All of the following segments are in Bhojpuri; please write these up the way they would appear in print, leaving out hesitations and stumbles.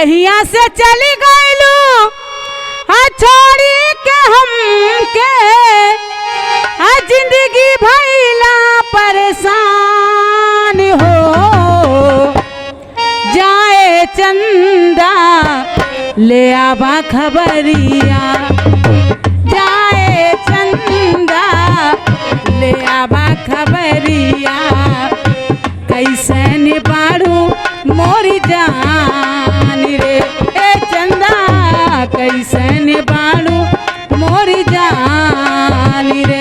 यहाँ से चली गईलू छोड़ी के हम के जिंदगी भइला परेशान हो। जाए चंदा ले आवा खबरिया, जाए चंदा ले आवा खबरिया, कैसन बाड़ू मोरी जान रे। ए चंदा कैसन बाड़ू मोरी जान रे।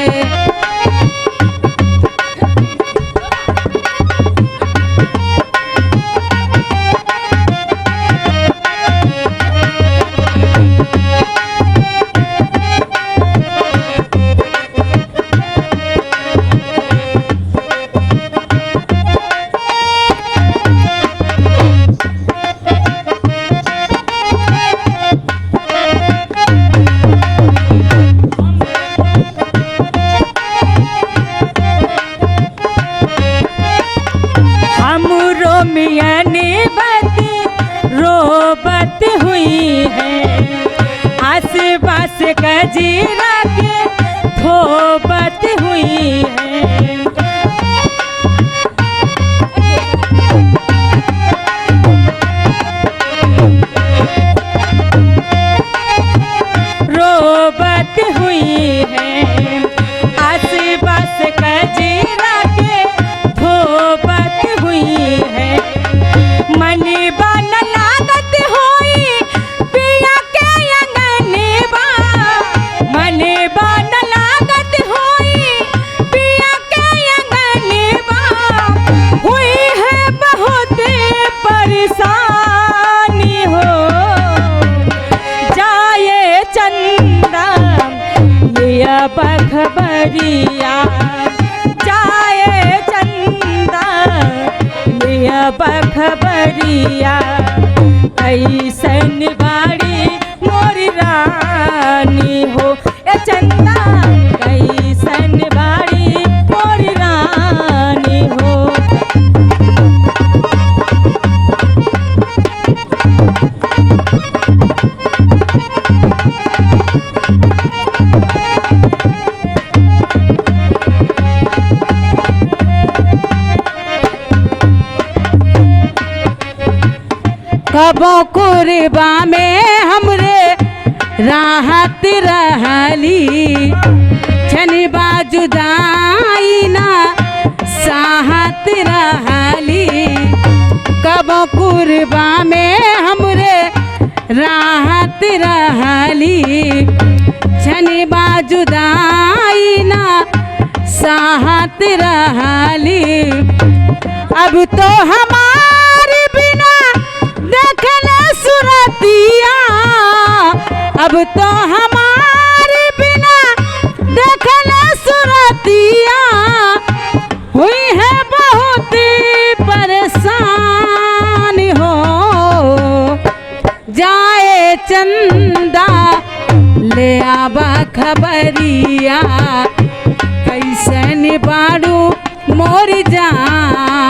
रोबत हुई है आस पास कजीरा के थोबत हुई है। रोबत हुई है आस पास कजीरा के थोबत हुई है। मन बन लागत होई पिया के अंगनेबा, मन बन लागत होई पिया के अंगनेबा, हुई है बहुत परेशानी हो। जाए चंदा लिया बखबरिया, जाए चंदा लिया बखबरिया, ऐसन बाड़ी मोरी रानी हो। ए चंदा कैसन बाड़ी मोरी रानी हो। कबो कुरबा में हमरे राहत रहली, छनबा जुदाई ना साहत रहली। कबो कुरबा में हमरे राहत रहली, छनबा जुदाई ना साहत रहली। अब तो हमारे बिना देखले सुरतिया, अब तो हमारे बिना देखले सुरतिया, हुई है बहुत परेशान हो। जाए चंदा ले आवा खबरिया, कैसन बाड़ू मोरी जान